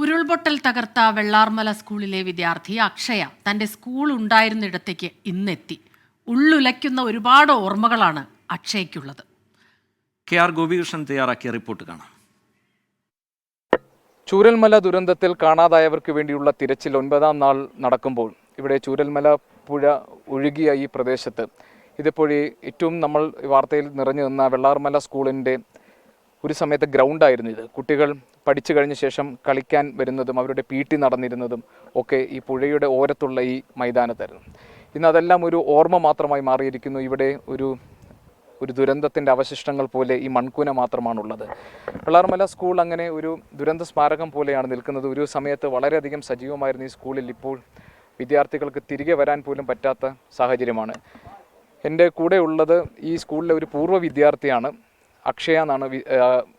ഉരുൾപൊട്ടൽ തകർത്ത വെള്ളാർമല സ്കൂളിലെ വിദ്യാർത്ഥി അക്ഷയ തൻ്റെ സ്കൂൾ ഉണ്ടായിരുന്നിടത്തേക്ക് ഇന്നെത്തി. ഉള്ളുലയ്ക്കുന്ന ഒരുപാട് ഓർമ്മകളാണ് അക്ഷയ്ക്കുള്ളത്. KR ഗോപികൃഷ്ണൻ തയ്യാറാക്കിയ റിപ്പോർട്ട് കാണാം. ചൂരൽമല ദുരന്തത്തിൽ കാണാതായവർക്ക് വേണ്ടിയുള്ള തിരച്ചിൽ 9ാം നാൾ നടക്കുമ്പോൾ ഇവിടെ ചൂരൽമല പുഴ ഒഴുകിയ ഈ പ്രദേശത്ത് ഇതിപ്പോൾ ഏറ്റവും നമ്മൾ വാർത്തയിൽ നിറഞ്ഞു നിന്ന വെള്ളാർമല സ്കൂളിൻ്റെ ഒരു സമയത്ത് ഗ്രൗണ്ടായിരുന്നു ഇത്. കുട്ടികൾ പഠിച്ചു കഴിഞ്ഞ ശേഷം കളിക്കാൻ വരുന്നതും അവരുടെ PT നടന്നിരുന്നതും ഒക്കെ ഈ പുഴയുടെ ഓരത്തുള്ള ഈ മൈതാനത്തായിരുന്നു. ഇന്ന് അതെല്ലാം ഒരു ഓർമ്മ മാത്രമായി മാറിയിരിക്കുന്നു. ഇവിടെ ഒരു ദുരന്തത്തിൻ്റെ അവശിഷ്ടങ്ങൾ പോലെ ഈ മൺകൂന മാത്രമാണുള്ളത്. വെള്ളാർമല സ്കൂൾ അങ്ങനെ ഒരു ദുരന്ത സ്മാരകം പോലെയാണ് നിൽക്കുന്നത്. ഒരു സമയത്ത് വളരെയധികം സജീവമായിരുന്ന ഈ സ്കൂളിൽ ഇപ്പോൾ വിദ്യാർത്ഥികൾക്ക് തിരികെ വരാൻ പോലും പറ്റാത്ത സാഹചര്യമാണ്. എൻ്റെ കൂടെ ഉള്ളത് ഈ സ്കൂളിലെ ഒരു പൂർവ്വ വിദ്യാർത്ഥിയാണ്. അക്ഷയ എന്നാണ്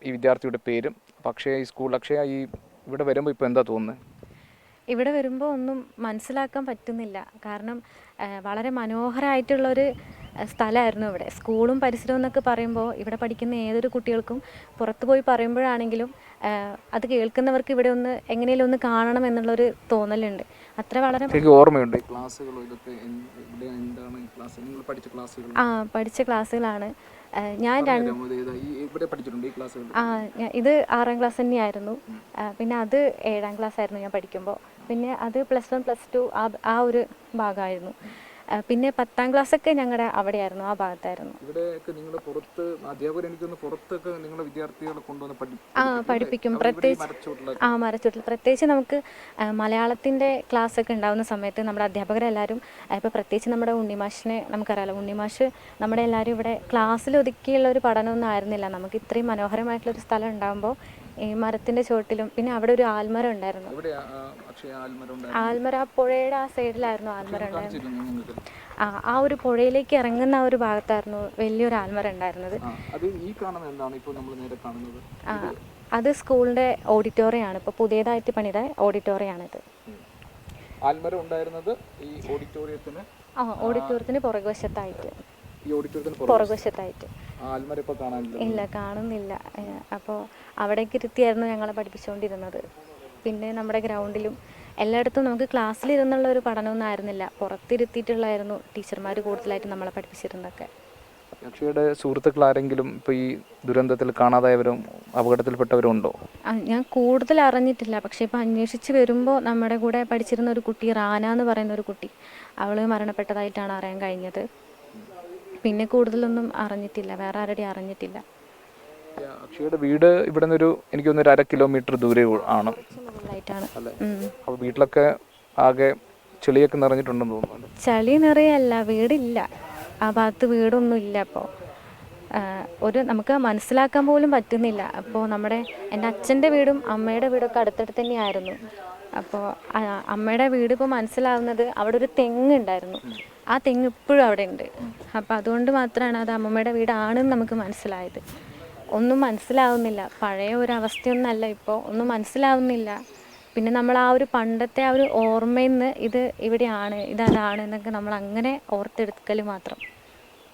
ഈ വിദ്യാർത്ഥിയുടെ പേര്. അപ്പോൾ അക്ഷയ ഇവിടെ വരുമ്പോൾ ഇപ്പോൾ എന്താ തോന്നുന്നത്? ഇവിടെ വരുമ്പോൾ ഒന്നും മനസ്സിലാക്കാൻ പറ്റുന്നില്ല. കാരണം വളരെ മനോഹരമായിട്ടുള്ളൊരു സ്ഥലമായിരുന്നു ഇവിടെ. സ്കൂളും പരിസരവും എന്നൊക്കെ പറയുമ്പോൾ ഇവിടെ പഠിക്കുന്ന ഏതൊരു കുട്ടികൾക്കും പുറത്തു പോയി പറയുമ്പോഴാണെങ്കിലും അത് കേൾക്കുന്നവർക്ക് ഇവിടെ ഒന്ന് എങ്ങനെയും ഒന്ന് കാണണം എന്നുള്ളൊരു തോന്നലുണ്ട്. അത്ര വളരെ ഓർമ്മയുണ്ട്. പഠിച്ച ക്ലാസ്സുകളാണ്. ഞാൻ ഇത് 6ാം ക്ലാസ് തന്നെയായിരുന്നു. പിന്നെ അത് 7ാം ക്ലാസ് ആയിരുന്നു ഞാൻ പഠിക്കുമ്പോൾ. പിന്നെ അത് +1 +2 ആ ഒരു ഭാഗമായിരുന്നു. പിന്നെ 10ാം ക്ലാസ്സൊക്കെ ഞങ്ങളുടെ അവിടെയായിരുന്നു, ആ ഭാഗത്തായിരുന്നു. പഠിപ്പിക്കും. പ്രത്യേകിച്ച് മരച്ചൂട്ടിൽ പ്രത്യേകിച്ച് നമുക്ക് മലയാളത്തിൻ്റെ ക്ലാസ്സൊക്കെ ഉണ്ടാകുന്ന സമയത്ത് നമ്മുടെ അധ്യാപകരെല്ലാവരും ഇപ്പോൾ പ്രത്യേകിച്ച് നമ്മുടെ ഉണ്ണിമാഷിനെ നമുക്കറിയാലോ. ഉണ്ണിമാഷ് നമ്മുടെ എല്ലാവരും ഇവിടെ ക്ലാസ്സിൽ ഒതുക്കിയുള്ള ഒരു പഠനമൊന്നും ആയിരുന്നില്ല. നമുക്ക് ഇത്രയും മനോഹരമായിട്ടുള്ളൊരു സ്ഥലം ഉണ്ടാകുമ്പോൾ ഈ മരത്തിൻ്റെ ചുവട്ടിലും പിന്നെ അവിടെ ഒരു ആൽമരം ഉണ്ടായിരുന്നു. ആൽമര പുഴയുടെ ആ സൈഡിലായിരുന്നു ആൽമരം ഉണ്ടായിരുന്നത്. ആ ഒരു പുഴയിലേക്ക് ഇറങ്ങുന്ന ഒരു ഭാഗത്തായിരുന്നു വലിയൊരു ആൽമരം ഉണ്ടായിരുന്നത്. അത് സ്കൂളിൻ്റെ ഓഡിറ്റോറിയമാണ്. ഇപ്പോൾ പുതിയതായിട്ട് പണിത ഓഡിറ്റോറിയമാണിത്. ഓഡിറ്റോറിയത്തിന് പുറകുവശത്തായിട്ട് ഇല്ല, കാണുന്നില്ല. അപ്പോൾ അവിടേക്ക് ഇരുത്തിയായിരുന്നു ഞങ്ങളെ പഠിപ്പിച്ചുകൊണ്ടിരുന്നത്. പിന്നെ നമ്മുടെ ഗ്രൗണ്ടിലും എല്ലായിടത്തും നമുക്ക് ക്ലാസ്സിലിരുന്നുള്ള ഒരു പഠനമൊന്നും ആയിരുന്നില്ല, പുറത്തിരുത്തിയിട്ടുള്ളായിരുന്നു ടീച്ചർമാർ കൂടുതലായിട്ട് നമ്മളെ പഠിപ്പിച്ചിരുന്നതൊക്കെ. അക്ഷയുടെ സുഹൃത്തുക്കൾ ആരെങ്കിലും ഇപ്പോൾ ഈ ദുരന്തത്തിൽ കാണാതായവരും അപകടത്തിൽപ്പെട്ടവരും ഉണ്ടോ? ഞാൻ കൂടുതൽ അറിഞ്ഞിട്ടില്ല. പക്ഷേ ഇപ്പോൾ അന്വേഷിച്ച് വരുമ്പോൾ നമ്മുടെ കൂടെ പഠിച്ചിരുന്ന ഒരു കുട്ടി, റാന എന്ന് പറയുന്ന ഒരു കുട്ടി, അവൾ മരണപ്പെട്ടതായിട്ടാണ് അറിയാൻ കഴിഞ്ഞത്. പിന്നെ കൂടുതലൊന്നും അറിഞ്ഞിട്ടില്ല, വേറെ ആരുടെയും അറിഞ്ഞിട്ടില്ല. അക്ഷയുടെ വീട് ഇവിടെ നിന്നൊരു എനിക്ക് തോന്നുന്നു 1/2 കിലോമീറ്റർ ദൂരെ ആണ്. അപ്പോൾ വീട്ടിലൊക്കെ ആകെ ചെളിയൊക്കെ നിറഞ്ഞിട്ടുണ്ടെന്ന് തോന്നുന്നു. ചളി നിറയല്ല, വീടില്ല, ആ ഭാഗത്ത് വീടൊന്നും ഇല്ല. അപ്പോൾ നമുക്ക് മനസ്സിലാക്കാൻ പോലും പറ്റുന്നില്ല. അപ്പോൾ എൻ്റെ അച്ഛൻ്റെ വീടും അമ്മയുടെ വീടൊക്കെ അടുത്തടുത്ത് തന്നെയായിരുന്നു. അപ്പോൾ അമ്മയുടെ വീട് ഇപ്പോൾ മനസ്സിലാവുന്നത് അവിടെ ഒരു തെങ്ങ് ഉണ്ടായിരുന്നു. ആ തെങ്ങ് ഇപ്പോഴും അവിടെ ഉണ്ട്. അപ്പോൾ അതുകൊണ്ട് മാത്രമാണ് അത് അമ്മമ്മയുടെ വീടാണെന്ന് നമുക്ക് മനസ്സിലായത്. ഒന്നും മനസ്സിലാവുന്നില്ല, പഴയ ഒരു അവസ്ഥയൊന്നല്ല ഇപ്പോൾ, ഒന്നും മനസ്സിലാവുന്നില്ല. പിന്നെ നമ്മൾ ആ ഒരു പണ്ടത്തെ ആ ഒരു ഓർമ്മയിൽ നിന്ന് ഇത് ഇവിടെയാണ്, ഇതാണ് എന്നൊക്കെ നമ്മൾ അങ്ങനെ ഓർത്തെടുക്കൽ മാത്രം.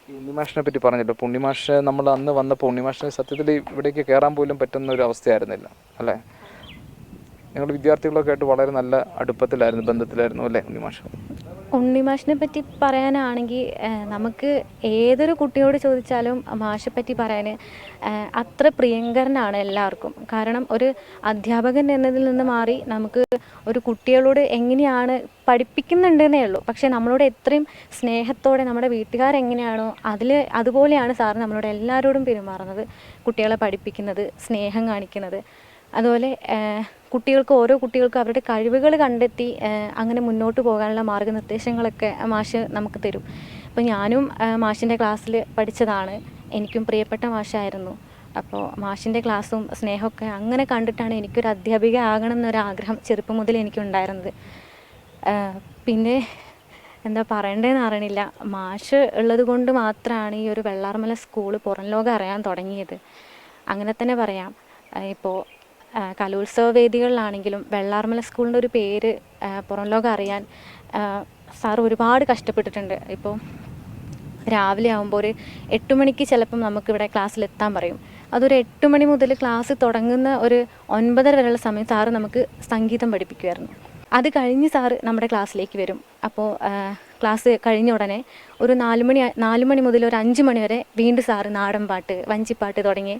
ഉണ്ണിമാഷിനെ പറ്റി പറഞ്ഞല്ലോ. ഉണ്ണിമാഷ് നമ്മൾ അന്ന് വന്നപ്പോൾ ഉണ്ണിമാഷിന് സത്യത്തിൽ ഇവിടേക്ക് കയറാൻ പോലും പറ്റുന്ന ഒരു അവസ്ഥയായിരുന്നില്ല അല്ലേ? ഞങ്ങൾ വിദ്യാർത്ഥികളൊക്കെ ആയിട്ട് വളരെ നല്ല അടുപ്പത്തിലായിരുന്നു, ബന്ധത്തിലായിരുന്നു അല്ലേ ഉണ്ണിമാഷിനെ പറ്റി പറയാനാണെങ്കിൽ നമുക്ക് ഏതൊരു കുട്ടിയോട് ചോദിച്ചാലും മാഷെ പറ്റി പറയാൻ അത്ര പ്രിയങ്കരനാണ് എല്ലാവർക്കും. കാരണം ഒരു അധ്യാപകൻ എന്നതിൽ നിന്ന് മാറി നമുക്ക് ഒരു കുട്ടികളോട് എങ്ങനെയാണ് പഠിപ്പിക്കുന്നുണ്ടെന്നേ ഉള്ളൂ, പക്ഷേ നമ്മളോട് എത്രയും സ്നേഹത്തോടെ നമ്മുടെ വീട്ടുകാരെങ്ങനെയാണോ അതുപോലെയാണ് സാറ് നമ്മളോട് എല്ലാവരോടും പെരുമാറുന്നത്, കുട്ടികളെ പഠിപ്പിക്കുന്നത്, സ്നേഹം കാണിക്കുന്നത്. അതുപോലെ ഓരോ കുട്ടികൾക്കും അവരുടെ കഴിവുകൾ കണ്ടെത്തി അങ്ങനെ മുന്നോട്ട് പോകാനുള്ള മാർഗ്ഗനിർദ്ദേശങ്ങളൊക്കെ മാഷ് നമുക്ക് തരും. അപ്പോൾ ഞാനും മാഷിൻ്റെ ക്ലാസ്സിൽ പഠിച്ചതാണ്, എനിക്കും പ്രിയപ്പെട്ട മാഷായിരുന്നു. അപ്പോൾ മാഷിൻ്റെ ക്ലാസ്സും സ്നേഹമൊക്കെ അങ്ങനെ കണ്ടിട്ടാണ് എനിക്കൊരു അധ്യാപിക ആകണം എന്നൊരാഗ്രഹം ചെറുപ്പം മുതൽ എനിക്കുണ്ടായിരുന്നത്. പിന്നെ എന്താ പറയേണ്ടതെന്ന് അറിയണില്ല. മാഷ് ഉള്ളത് കൊണ്ട് മാത്രമാണ് ഈ ഒരു വെള്ളാർമല സ്കൂൾ പുറം ലോകം അറിയാൻ തുടങ്ങിയത്, അങ്ങനെ തന്നെ പറയാം. ഇപ്പോൾ കലോത്സവ വേദികളിലാണെങ്കിലും വെള്ളാർമല സ്കൂളിൻ്റെ ഒരു പേര് പുറം ലോകം അറിയാൻ സാർ ഒരുപാട് കഷ്ടപ്പെട്ടിട്ടുണ്ട്. ഇപ്പോൾ രാവിലെ ആകുമ്പോൾ ഒരു 8 മണിക്ക് ചിലപ്പം നമുക്കിവിടെ ക്ലാസ്സിലെത്താൻ പറയും. അതൊരു 8 മണി മുതൽ ക്ലാസ് തുടങ്ങുന്ന ഒരു 9:30 വരെയുള്ള സമയം സാറ് നമുക്ക് സംഗീതം പഠിപ്പിക്കുമായിരുന്നു. അത് കഴിഞ്ഞ് സാറ് നമ്മുടെ ക്ലാസ്സിലേക്ക് വരും. അപ്പോൾ ക്ലാസ് കഴിഞ്ഞ ഉടനെ ഒരു 4 മണി മുതൽ ഒരു 5 മണി വരെ വീണ്ടും സാറ് നാടൻ പാട്ട്, വഞ്ചിപ്പാട്ട് തുടങ്ങി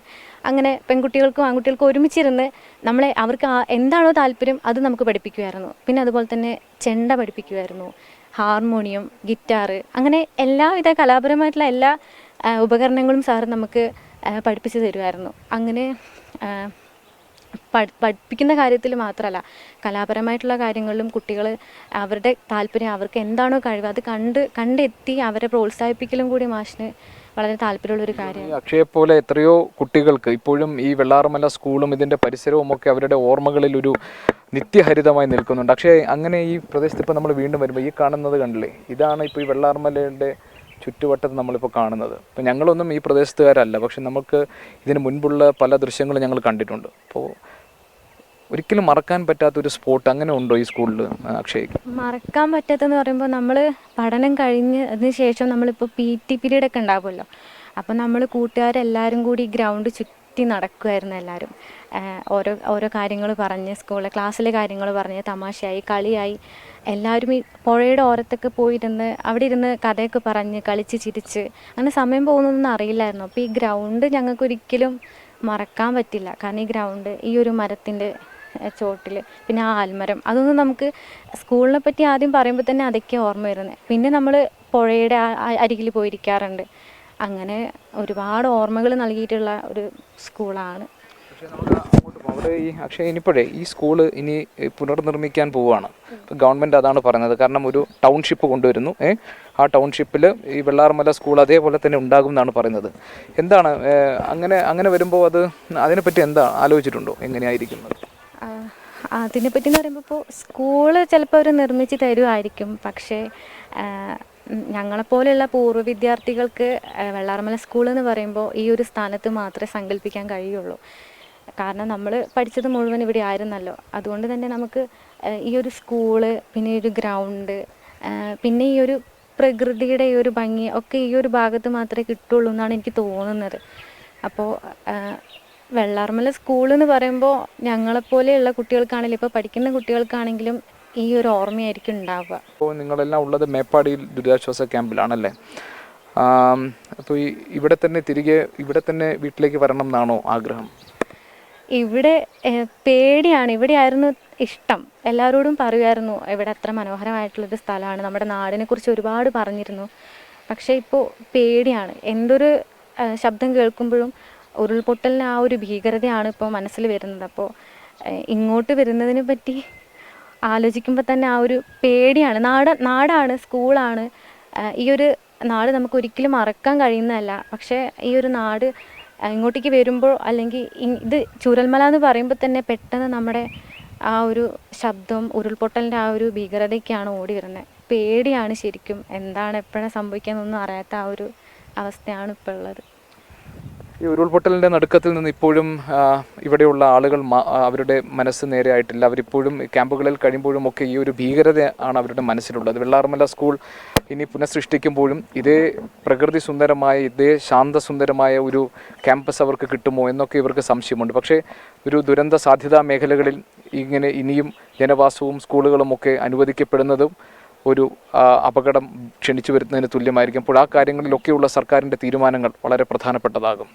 അങ്ങനെ പെൺകുട്ടികൾക്കും ആൺകുട്ടികൾക്കും ഒരുമിച്ചിരുന്ന് അവർക്ക് എന്താണോ താല്പര്യം അത് നമുക്ക് പഠിപ്പിക്കുമായിരുന്നു. പിന്നെ അതുപോലെ തന്നെ ചെണ്ട പഠിപ്പിക്കുമായിരുന്നു, ഹാർമോണിയം, ഗിറ്റാറ്, അങ്ങനെ എല്ലാവിധ കലാപരമായിട്ടുള്ള എല്ലാ ഉപകരണങ്ങളും സാറ് നമുക്ക് പഠിപ്പിച്ചു തരുമായിരുന്നു. അങ്ങനെ പഠിപ്പിക്കുന്ന കാര്യത്തിൽ മാത്രമല്ല, കലാപരമായിട്ടുള്ള കാര്യങ്ങളിലും കുട്ടികൾ അവരുടെ താല്പര്യം, അവർക്ക് എന്താണോ കഴിവ് അത് കണ്ടെത്തി അവരെ പ്രോത്സാഹിപ്പിക്കലും കൂടി മാഷിന് വളരെ താല്പര്യമുള്ളൊരു കാര്യമാണ്. അക്ഷയെ പോലെ എത്രയോ കുട്ടികൾക്ക് ഇപ്പോഴും ഈ വെള്ളാർമല സ്കൂളും ഇതിൻ്റെ പരിസരവും ഒക്കെ അവരുടെ ഓർമ്മകളിൽ ഒരു നിത്യഹരിതമായി നിൽക്കുന്നുണ്ട്. പക്ഷേ അങ്ങനെ ഈ പ്രദേശത്ത് ഇപ്പോൾ നമ്മൾ വീണ്ടും വരുമ്പോൾ ഈ കാണുന്നത് കണ്ടില്ലേ, ഇതാണ് ഇപ്പോൾ ഈ വെള്ളാർമലയുടെ ചുറ്റുവട്ടത്ത് നമ്മളിപ്പോൾ കാണുന്നത്. ഇപ്പോൾ ഞങ്ങളൊന്നും ഈ പ്രദേശത്തുകാരല്ല, പക്ഷെ നമുക്ക് ഇതിന് മുൻപുള്ള പല ദൃശ്യങ്ങളും ഞങ്ങൾ കണ്ടിട്ടുണ്ട്. അപ്പോൾ ഒരിക്കലും മറക്കാൻ പറ്റാത്തൊരു സ്പോട്ട് അങ്ങനെ ഉണ്ടോ ഈ സ്കൂളിൽ അക്ഷയ്ക്ക്? മറക്കാൻ പറ്റാത്തെന്ന് പറയുമ്പോൾ നമ്മൾ പഠനം കഴിഞ്ഞതിന് ശേഷം നമ്മളിപ്പോൾ PT പീരീഡൊക്കെ ഉണ്ടാവുമല്ലോ, അപ്പോൾ നമ്മൾ കൂട്ടുകാരെല്ലാവരും കൂടി ഗ്രൗണ്ട് ചുറ്റി നടക്കുമായിരുന്നു. എല്ലാവരും ഓരോ കാര്യങ്ങൾ പറഞ്ഞ് ക്ലാസ്സിലെ കാര്യങ്ങൾ പറഞ്ഞ് തമാശയായി കളിയായി എല്ലാവരും ഈ പുഴയുടെ ഓരത്തൊക്കെ പോയിരുന്ന് അവിടെ ഇരുന്ന് കഥയൊക്കെ പറഞ്ഞ് കളിച്ച് ചിരിച്ച് അങ്ങനെ സമയം പോകുന്നതൊന്നും അറിയില്ലായിരുന്നു. അപ്പോൾ ഈ ഗ്രൗണ്ട് ഞങ്ങൾക്കൊരിക്കലും മറക്കാൻ പറ്റില്ല. കാരണം ഈ ഗ്രൗണ്ട്, ഈ ഒരു മരത്തിൻ്റെ ചോട്ടിൽ, പിന്നെ ആ ആൽമരം, അതൊന്നും നമുക്ക് സ്കൂളിനെ പറ്റി ആദ്യം പറയുമ്പോൾ തന്നെ അതൊക്കെ ഓർമ്മ വരുന്നത്. പിന്നെ നമ്മൾ പുഴയുടെ അരികിൽ പോയിരിക്കാറുണ്ട്. അങ്ങനെ ഒരുപാട് ഓർമ്മകൾ നൽകിയിട്ടുള്ള ഒരു സ്കൂളാണ്. അവിടെ ഈ അക്ഷയ് ഇനിയിപ്പോഴേ ഈ സ്കൂള് ഇനി പുനർനിർമ്മിക്കാൻ പോവുകയാണ്. ഗവൺമെൻറ് അതാണ് പറയുന്നത്. കാരണം ഒരു ടൗൺഷിപ്പ് കൊണ്ടുവരുന്നു. ആ ടൗൺഷിപ്പിൽ ഈ വെള്ളാർമല സ്കൂൾ അതേപോലെ തന്നെ ഉണ്ടാകും എന്നാണ് പറയുന്നത്. എന്താണ് അങ്ങനെ വരുമ്പോൾ അതിനെപ്പറ്റി എന്താ ആലോചിച്ചിട്ടുണ്ടോ, എങ്ങനെയായിരിക്കുന്നത്? അതിനെപ്പറ്റി എന്ന് പറയുമ്പോൾ ഇപ്പോൾ സ്കൂള് ചിലപ്പോൾ അവർ നിർമ്മിച്ച് തരുമായിരിക്കും. പക്ഷേ ഞങ്ങളെപ്പോലെയുള്ള പൂർവ്വ വിദ്യാർത്ഥികൾക്ക് വെള്ളാർമല സ്കൂൾ എന്ന് പറയുമ്പോൾ ഈ ഒരു സ്ഥാനത്ത് മാത്രമേ സങ്കല്പിക്കാൻ കഴിയുള്ളൂ. കാരണം നമ്മൾ പഠിച്ചത് മുഴുവൻ ഇവിടെ ആയിരുന്നല്ലോ. അതുകൊണ്ട് തന്നെ നമുക്ക് ഈ ഒരു സ്കൂള്, പിന്നെ ഈ ഒരു ഗ്രൗണ്ട്, പിന്നെ ഈ ഒരു പ്രകൃതിയുടെ ഈ ഒരു ഭംഗി ഒക്കെ ഈ ഒരു ഭാഗത്ത് മാത്രമേ കിട്ടുള്ളൂ എന്നാണ് എനിക്ക് തോന്നുന്നത്. അപ്പോൾ വെള്ളാർമല സ്കൂൾ എന്ന് പറയുമ്പോൾ ഞങ്ങളെപ്പോലെയുള്ള കുട്ടികൾക്കാണെങ്കിലും ഇപ്പോൾ പഠിക്കുന്ന കുട്ടികൾക്കാണെങ്കിലും ഈ ഒരു ഓർമ്മയായിരിക്കും ഉണ്ടാവുക. അപ്പോൾ നിങ്ങളെല്ലാം ഉള്ളത് മേപ്പാടിയിൽ ദുരിതാശ്വാസ ക്യാമ്പിലാണല്ലേ? അപ്പോൾ ഇവിടെ തന്നെ വീട്ടിലേക്ക് വരണം എന്നാണോ ആഗ്രഹം? ഇവിടെ പേടിയാണ്. ഇവിടെയായിരുന്നു ഇഷ്ടം. എല്ലാവരോടും പറയുമായിരുന്നു ഇവിടെ അത്ര മനോഹരമായിട്ടുള്ളൊരു സ്ഥലമാണ്, നമ്മുടെ നാടിനെ കുറിച്ച് ഒരുപാട് പറഞ്ഞിരുന്നു. പക്ഷേ ഇപ്പോൾ പേടിയാണ്. എന്തൊരു ശബ്ദം കേൾക്കുമ്പോഴും ഉരുൾപൊട്ടലിന് ആ ഒരു ഭീകരതയാണ് ഇപ്പോൾ മനസ്സിൽ വരുന്നത്. അപ്പോൾ ഇങ്ങോട്ട് വരുന്നതിനെ പറ്റി ആലോചിക്കുമ്പോൾ തന്നെ ആ ഒരു പേടിയാണ്. നാടാണ്, സ്കൂളാണ്. ഈ ഒരു നാട് നമുക്ക് ഒരിക്കലും മറക്കാൻ കഴിയുന്നതല്ല. പക്ഷേ ഈ ഒരു നാട് ഇങ്ങോട്ടേക്ക് വരുമ്പോൾ, അല്ലെങ്കിൽ ഇത് ചൂരൽമല എന്ന് പറയുമ്പോൾ തന്നെ പെട്ടെന്ന് നമ്മുടെ ആ ഒരു ശബ്ദം, ഉരുൾപൊട്ടലിൻ്റെ ആ ഒരു ഭീകരതയ്ക്കാണ് ഓടി വരുന്നത്. പേടിയാണ് ശരിക്കും. എന്താണ് എപ്പോഴാണ് സംഭവിക്കാമെന്നൊന്നും അറിയാത്ത ആ ഒരു അവസ്ഥയാണ് ഇപ്പോൾ ഉള്ളത്. ഈ ഉരുൾപൊട്ടലിൻ്റെ നടുക്കത്തിൽ നിന്ന് ഇപ്പോഴും ഇവിടെയുള്ള ആളുകൾ അവരുടെ മനസ്സ് നേരെ ആയിട്ടില്ല. അവരിപ്പോഴും ക്യാമ്പുകളിൽ കഴിയുമ്പോഴും ഒക്കെ ഈ ഒരു ഭീകരത ആണ് അവരുടെ മനസ്സിലുള്ളത്. വെള്ളാർമല സ്കൂൾ ഇനി പുനഃസൃഷ്ടിക്കുമ്പോഴും ഇതേ പ്രകൃതി സുന്ദരമായ, ഇതേ ശാന്തസുന്ദരമായ ഒരു ക്യാമ്പസ് അവർക്ക് കിട്ടുമോ എന്നൊക്കെ ഇവർക്ക് സംശയമുണ്ട്. പക്ഷേ ഒരു ദുരന്ത സാധ്യതാ മേഖലകളിൽ ഇങ്ങനെ ഇനിയും ജനവാസവും സ്കൂളുകളും ഒക്കെ അനുവദിക്കപ്പെടുന്നതും ഒരു അപകടം ക്ഷണിച്ചു വരുന്നതിന് തുല്യമായിരിക്കും. അപ്പോൾ ആ കാര്യങ്ങളിലൊക്കെയുള്ള സർക്കാരിൻ്റെ തീരുമാനങ്ങൾ വളരെ പ്രധാനപ്പെട്ടതാകും.